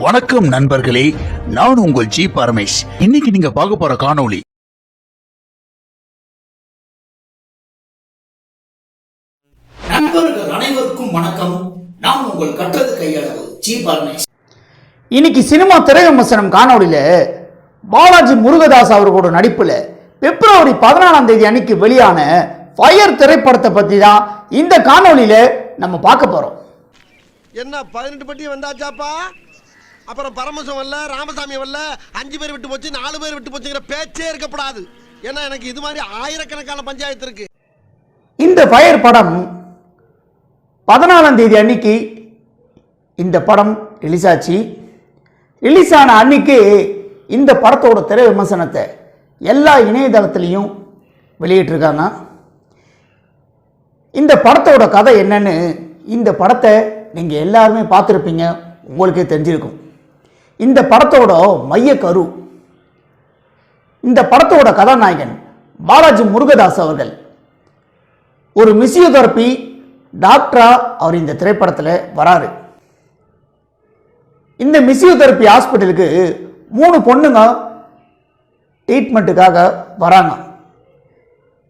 வணக்கம் நண்பர்களே, நான் உங்கள் ஜி பரமேஷ். இன்னைக்கு நீங்க பார்க்க போற காணொளி நண்பர்கள் அனைவருக்கும் வணக்கம். நான் உங்கள் கற்றது கையளவு ஜி பரமேஷ். இன்னைக்கு சினிமா திரை விமர்சனம் காணொலியில பாலாஜி முருகதாஸ் அவர்களோட நடிப்புல பிப்ரவரி 14 அன்னைக்கு வெளியான ஃபயர் திரைப்படத்தை பத்தி தான் இந்த காணொலியில நம்ம பார்க்க போறோம். என்ன 18 பட்டி வந்தாச்சாப்பா? அப்புறம் பரமசம் வரல, ராமசாமி வரல, 5 பேர் விட்டு போச்சு, 4 பேர் விட்டு போச்சுங்கிற பேச்சே இருக்கப்படாது. ஏன்னா எனக்கு இது மாதிரி ஆயிரக்கணக்கான பஞ்சாயத்து இருக்கு. இந்த ஃபயர் படம் 14 அன்னைக்கு இந்த படம் ரிலீஸ் ஆச்சு. ரிலீஸ் ஆன அன்னைக்கு இந்த படத்தோட திரை விமர்சனத்தை எல்லா இணையதளத்திலையும் வெளியிட்டிருக்காங்க. இந்த படத்தோட கதை என்னன்னு இந்த படத்தை நீங்கள் எல்லாருமே பார்த்துருப்பீங்க, உங்களுக்கே தெரிஞ்சிருக்கும். இந்த படத்தோட மையக்கரு, இந்த படத்தோட கதாநாயகன் பாலாஜி முருகதாஸ் அவர்கள் ஒரு மிசியோதெரபி டாக்டரா அவர் இந்த திரைப்படத்தில் வராரு. இந்த மிசியோதெரபி ஹாஸ்பிட்டலுக்கு 3 பொண்ணுங்க ட்ரீட்மெண்ட்டுக்காக வராங்க.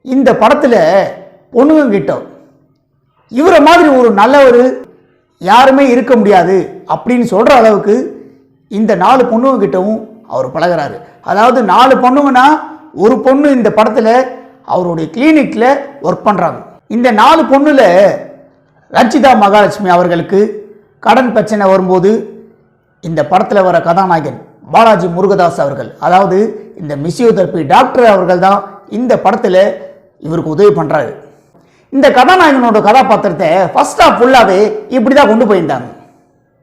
இந்த படத்தில் பொண்ணுங்க கிட்ட இவரை மாதிரி ஒரு நல்லவர் யாருமே இருக்க முடியாது அப்படின்னு சொல்கிற அளவுக்கு இந்த 4 பொண்ணுங்க கிட்டவும் அவர் பழகிறாரு. அதாவது 4 பொண்ணுங்கன்னா ஒரு பொண்ணு இந்த படத்தில் அவருடைய கிளினிக்கில் ஒர்க் பண்ணுறாங்க. இந்த 4 பொண்ணுல ரஞ்சிதா மகாலட்சுமி அவர்களுக்கு கடன் பிரச்சனை வரும்போது இந்த படத்தில் வர கதாநாயகன் பாலாஜி முருகதாஸ் அவர்கள், அதாவது இந்த மிசியோதெரபி டாக்டர் அவர்கள் தான் இந்த படத்தில் இவருக்கு உதவி பண்ணுறாரு. இந்த கதாநாயகனோட கதாபாத்திரத்தை ஃபர்ஸ்ட் ஆஃப் ஃபுல்லாகவே இப்படி தான் கொண்டு போயிருந்தாங்க.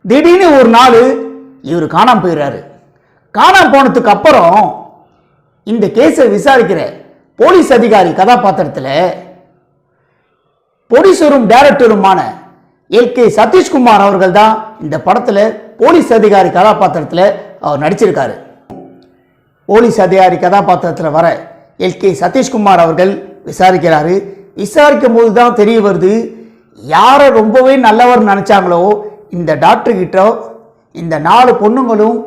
திடீர்னு ஒரு நாள் இவர் காணாமல் போயிடுறாரு. காணாமல் போனதுக்கு அப்புறம் இந்த கேஸை விசாரிக்கிற போலீஸ் அதிகாரி கதாபாத்திரத்தில் ப்ரொடியூசரும் டைரக்டருமான எல்கே சதீஷ்குமார் அவர்கள் தான் இந்த படத்தில் போலீஸ் அதிகாரி கதாபாத்திரத்தில் அவர் நடிச்சிருக்காரு. போலீஸ் அதிகாரி கதாபாத்திரத்தில் வர எல்கே சதீஷ்குமார் அவர்கள் விசாரிக்கிறாரு. விசாரிக்கும் போது தான் தெரிய வருது, யாரை ரொம்பவே நல்லவர் நினச்சாங்களோ இந்த டாக்டர் கிட்ட இந்த 4 பொண்ணுங்களும்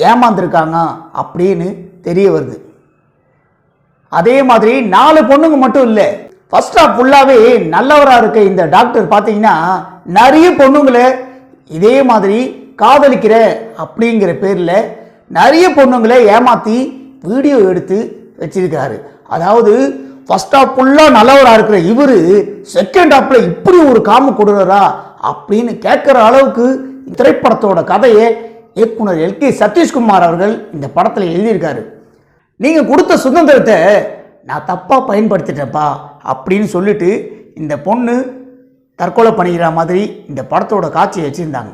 ஏமாந்துருக்காங்க அப்படின்னு தெரிய வருது. அதே மாதிரி 4 பொண்ணுங்க மட்டும் இல்லை, ஃபர்ஸ்ட் ஆஃப் ஃபுல்லாகவே நல்லவராக இருக்க இந்த டாக்டர் பார்த்தீங்கன்னா நிறைய பொண்ணுங்களை இதே மாதிரி காதலிக்கிற அப்படிங்கிற பேரில் நிறைய பொண்ணுங்களை ஏமாற்றி வீடியோ எடுத்து வச்சிருக்காரு. அதாவது ஃபர்ஸ்ட் ஆஃப் ஃபுல்லாக நல்லவராக இருக்கிற இவர் செகண்ட் ஆஃப்ல இப்படி ஒரு காம கொடுறா அப்படின்னு கேட்குற அளவுக்கு திரைப்படத்தோட கதையை இயக்குனர் எல்கே சதீஷ்குமார் அவர்கள் இந்த படத்தில் எழுதியிருக்காரு. நீங்கள் கொடுத்த சுதந்திரத்தை நான் தப்பாக பயன்படுத்திட்டேன்ப்பா அப்படின்னு சொல்லிட்டு இந்த பொண்ணு தற்கொலை பண்ணிக்கிற மாதிரி இந்த படத்தோட காட்சியை வச்சுருந்தாங்க.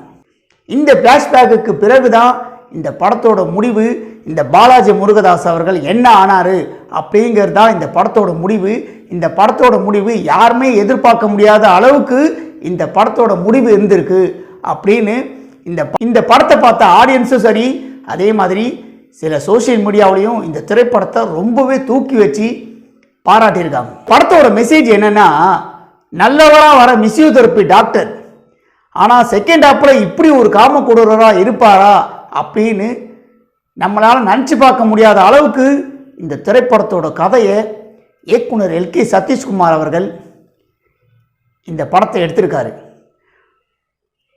இந்த ஃப்ளாஷ்பேக்கு பிறகு தான் இந்த படத்தோட முடிவு, இந்த பாலாஜி முருகதாஸ் அவர்கள் என்ன ஆனார் அப்படிங்கிறது தான் இந்த படத்தோட முடிவு. இந்த படத்தோட முடிவு யாருமே எதிர்பார்க்க முடியாத அளவுக்கு இந்த படத்தோட முடிவு இருந்திருக்கு அப்படின்னு இந்த படத்தை பார்த்த ஆடியன்ஸும் சரி, அதே மாதிரி சில சோஷியல் மீடியாவிலையும் இந்த திரைப்படத்தை ரொம்பவே தூக்கி வச்சு பாராட்டியிருக்காங்க. படத்தோட மெசேஜ் என்னன்னா, நல்லவராக வர மிசியோதெரபி டாக்டர் ஆனால் செகண்ட் ஹாப்பில் இப்படி ஒரு காம கொடூரராக இருப்பாரா அப்படின்னு நம்மளால் நினச்சி பார்க்க முடியாத அளவுக்கு இந்த திரைப்படத்தோட கதையை இயக்குனர் எல்கே சதீஷ்குமார் அவர்கள் இந்த படத்தை எடுத்திருக்காரு.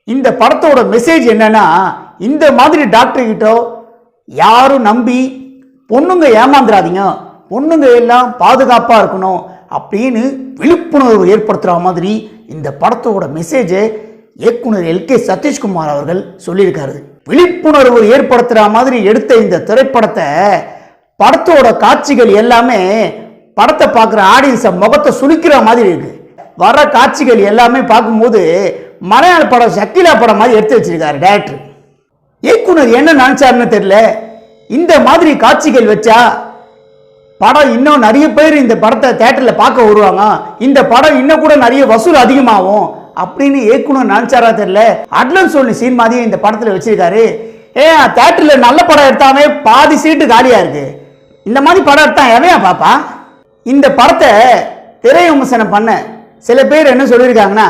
இந்த படத்தோட மெசேஜ் என்னன்னா, இந்த மாதிரி டாக்டர் கிட்ட யாரும் நம்பி பொண்ணுங்க ஏமாந்துடாதீங்க, பொண்ணுங்க எல்லாம் பாதுகாப்பாக இருக்கணும் அப்படின்னு விழிப்புணர்வு ஏற்படுத்துகிற மாதிரி இந்த படத்தோட மெசேஜை இயக்குனர் எல்கே சதீஷ்குமார் அவர்கள் சொல்லியிருக்காரு. விழிப்புணர்வு ஏற்படுத்துகிற மாதிரி எடுத்த இந்த திரைப்படத்தை படத்தோட காட்சிகள் எல்லாமே படத்தை பார்க்குற ஆடியன்ஸை முகத்தை சுளிக்கிற மாதிரி இருக்கு. வர காட்சிகள் எல்லாமே பார்க்கும்போது மலையாள படம் ஷக்கீலா படம் மாதிரி எடுத்து வச்சிருக்காரு டைரக்டர். இயக்குனர் என்ன நினைச்சாருன்னு தெரியல, இந்த மாதிரி காட்சிகள் வச்சா படம் இன்னும் நிறைய பேர் இந்த படத்தை தியேட்டரில் பார்க்க வருவாங்க, இந்த படம் இன்னும் கூட நிறைய வசூல் அதிகமாகும் அப்படின்னு இயக்குனர் நினைச்சாரா தெரியல. அட்லன் சொல்லி சீன் மாதிரி இந்த படத்தில் வச்சிருக்காரு. தியேட்டரில் நல்ல படம் எடுத்தாவே பாதி சீட்டு காலியாக இருக்கு, இந்த மாதிரி படம் எடுத்தா எவையா பாப்பா? இந்த படத்தை திரை விமர்சனம் பண்ண சில பேர் என்ன சொல்லியிருக்காங்கன்னா,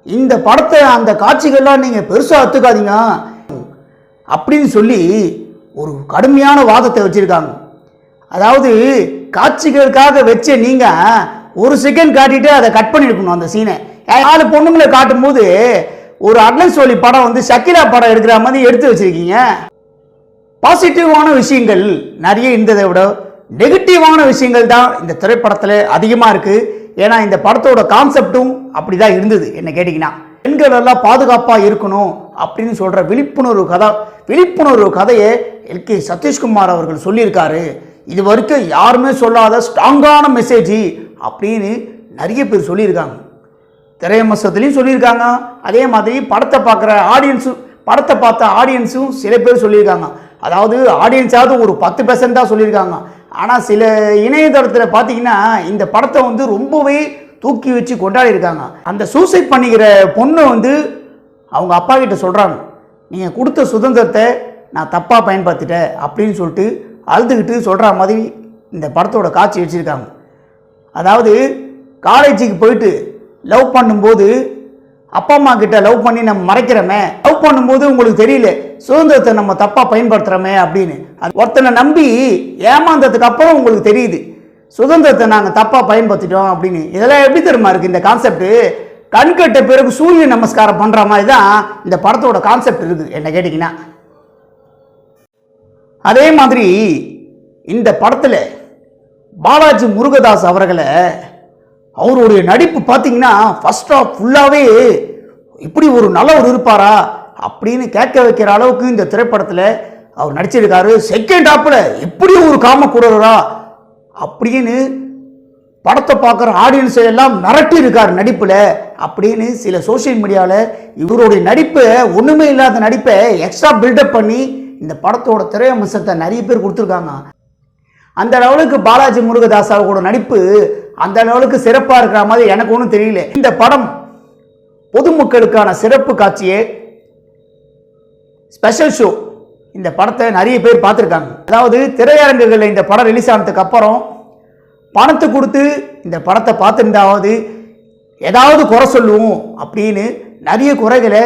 இந்த படத்தை அந்த காட்சிகள்லாம் நீங்கள் பெருசாக ஒத்துக்காதீங்க, அப்படின்னு சொல்லி ஒரு கடுமையான வாதத்தை வச்சிருக்காங்க. அதாவது காட்சிகளுக்காக வச்ச நீங்க ஒரு செகண்ட் காட்டிட்டு அதை கட் பண்ணிருக்கணும். அந்த சீனை 4 பொண்ணுங்களை காட்டும் போது ஒரு அட்லன் சோலி படம் வந்து ஷக்கிலா படம் எடுக்கிற மாதிரி எடுத்து வச்சிருக்கீங்க. பாசிட்டிவான விஷயங்கள் நிறைய இருந்ததை விட நெகட்டிவான விஷயங்கள் தான் இந்த திரைப்படத்தில் அதிகமாக இருக்கு. ஏன்னா இந்த படத்தோட கான்செப்டும் அப்படிதான் இருந்தது. என்ன கேட்டீங்கன்னா, பெண்கள் எல்லாம் பாதுகாப்பாக இருக்கணும் அப்படின்னு சொல்ற விழிப்புணர்வு கதையை எல்கே சதீஷ்குமார் அவர்கள் சொல்லியிருக்காரு. இது வரைக்கும் யாருமே சொல்லாத ஸ்ட்ராங்கான மெசேஜ் அப்படின்னு நிறைய பேர் சொல்லியிருக்காங்க. திரையமசத்துலையும் சொல்லியிருக்காங்க. அதே மாதிரி படத்தை பார்த்த ஆடியன்ஸும் சில பேர் சொல்லியிருக்காங்க. அதாவது ஆடியன்ஸாவது ஒரு 10% தான் சொல்லியிருக்காங்க. ஆனால் சில இணையதளத்தில் பார்த்தீங்கன்னா இந்த படத்தை வந்து ரொம்பவே தூக்கி வச்சு கொண்டாடி இருக்காங்க. அந்த சூசைட் பண்ணிக்கிற பொண்ணு வந்து அவங்க அப்பா கிட்ட சொல்கிறாங்க, நீங்கள் கொடுத்த சுதந்திரத்தை நான் தப்பாக பயன்படுத்திட்டேன் அப்படின்னு சொல்லிட்டு அழுதுகிட்டு சொல்கிற மாதிரி இந்த படத்தோட காட்சி வச்சுருக்காங்க. அதாவது காலேஜுக்கு போயிட்டு லவ் பண்ணும்போது அப்பா அம்மா கிட்ட லவ் பண்ணி நம்ம மறைக்கிறோமே, லவ் பண்ணும்போது உங்களுக்கு தெரியல சுதந்திரத்தை நம்ம தப்பாக பயன்படுத்துகிறோமே அப்படின்னு. அது ஒருத்தனை நம்பி ஏமாந்ததுக்கு அப்புறம் உங்களுக்கு தெரியுது சுதந்திரத்தை நாங்கள் தப்பாக பயன்படுத்திட்டோம் அப்படின்னு. இதெல்லாம் எப்படி தெரியுமா இருக்குது இந்த கான்செப்ட்? கண்கட்ட பிறகு சூரிய நமஸ்காரம் பண்ணுற மாதிரி தான் இந்த படத்தோட கான்செப்ட் இருக்குது என்ன கேட்டிங்கன்னா. அதே மாதிரி இந்த படத்தில் பாலாஜி முருகதாஸ் அவர்களை அவருடைய நடிப்பு பார்த்தீங்கன்னா ஃபர்ஸ்ட் ஆஃப் ஃபுல்லாகவே இப்படி ஒரு நல்லவர் இருப்பாரா அப்படின்னு கேட்க வைக்கிற அளவுக்கு இந்த திரைப்படத்தில் அவர் நடிச்சிருக்காரு. செகண்ட் ஹாப்பில் எப்படி ஒரு காமக்குரரா அப்படின்னு படத்தை பார்க்குற ஆடியன்ஸை எல்லாம் மிரட்டி இருக்கார் நடிப்பில் அப்படின்னு சில சோசியல் மீடியாவில் இவருடைய நடிப்பை, ஒன்றுமே இல்லாத நடிப்பை எக்ஸ்ட்ரா பில்டப் பண்ணி இந்த படத்தோட திரையம்சத்தை நிறைய பேர் கொடுத்துருக்காங்க. அந்த லெவலுக்கு பாலாஜி முருகதாஸ் அவரோட நடிப்பு அந்த லெவலுக்கு சிறப்பாக இருக்கிற மாதிரி எனக்கு ஒன்றும் தெரியல. இந்த படம் பொதுமக்களுக்கான சிறப்பு காட்சியே ஸ்பெஷல் ஷோ. இந்த படத்தை நிறைய பேர் பார்த்துருக்காங்க. அதாவது திரையரங்குகளில் இந்த படம் ரிலீஸ் ஆனதுக்கு அப்புறம் பணத்தை கொடுத்து இந்த படத்தை பார்த்துருந்தாவது ஏதாவது குறை சொல்லுவோம் அப்படின்னு நிறைய குறைகளை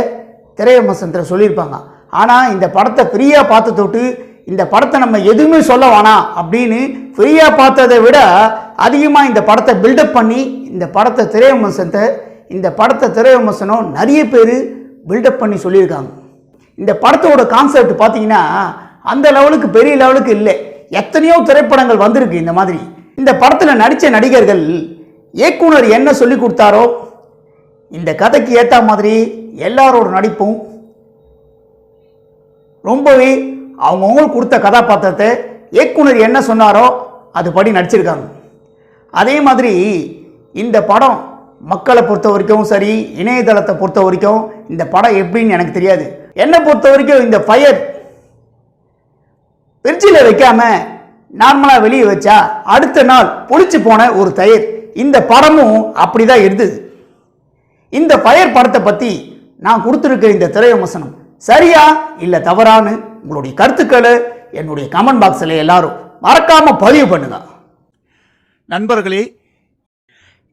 திரையரங்கத்தில் சொல்லியிருப்பாங்க. ஆனால் இந்த படத்தை ஃப்ரீயாக பார்த்து தொட்டு இந்த படத்தை நம்ம எதுவுமே சொல்ல வேணாம் அப்படின்னு ஃப்ரீயாக பார்த்ததை விட அதிகமாக இந்த படத்தை பில்டப் பண்ணி இந்த படத்தை திரையரங்கம் நிறைய பேர் பில்டப் பண்ணி சொல்லியிருக்காங்க. இந்த படத்தோட கான்செப்ட் பார்த்தீங்கன்னா அந்த லெவலுக்கு பெரிய லெவலுக்கு இல்லை. எத்தனையோ திரைப்படங்கள் வந்திருக்கு இந்த மாதிரி. இந்த படத்தில் நடித்த நடிகர்கள் இயக்குனர் என்ன சொல்லி கொடுத்தாரோ இந்த கதைக்கு ஏற்ற மாதிரி எல்லாரோட நடிப்பும் ரொம்பவே அவங்கவுங்களுக்கு கொடுத்த கதாபாத்திரத்தை இயக்குனர் என்ன சொன்னாரோ அதுபடி நடிச்சிருக்காங்க. அதே மாதிரி இந்த படம் மக்களை பொறுத்த வரைக்கும் சரி, இணையதளத்தை பொறுத்த வரைக்கும் இந்த படம் எப்படின்னு எனக்கு தெரியாது. என்னை பொறுத்த வரைக்கும் இந்த ஃபயர் ஃப்ரிட்ஜில் வைக்காம நார்மலாக வெளியே வச்சா அடுத்த நாள் புளிச்சு போன ஒரு தயிர். இந்த படமும் அப்படிதான் இருந்தது. இந்த ஃபயர் படத்தை பற்றி நான் கொடுத்துருக்க இந்த திரை விமர்சனம் சரியா இல்லை தவறான்னு உங்களுடைய கருத்துக்களை என்னுடைய கமெண்ட் பாக்ஸில் எல்லாரும் மறக்காம பதிவு பண்ணுங்க. நண்பர்களே,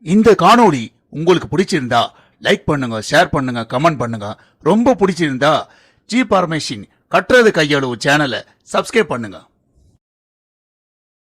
இந்த காணொளி உங்களுக்கு பிடிச்சிருந்தா லைக் பண்ணுங்க, ஷேர் பண்ணுங்க, கமெண்ட் பண்ணுங்க. ரொம்ப பிடிச்சிருந்தா ஜி பரமேஷின் கட்டுறது கையளவு சேனலை சப்ஸ்கிரைப் பண்ணுங்க.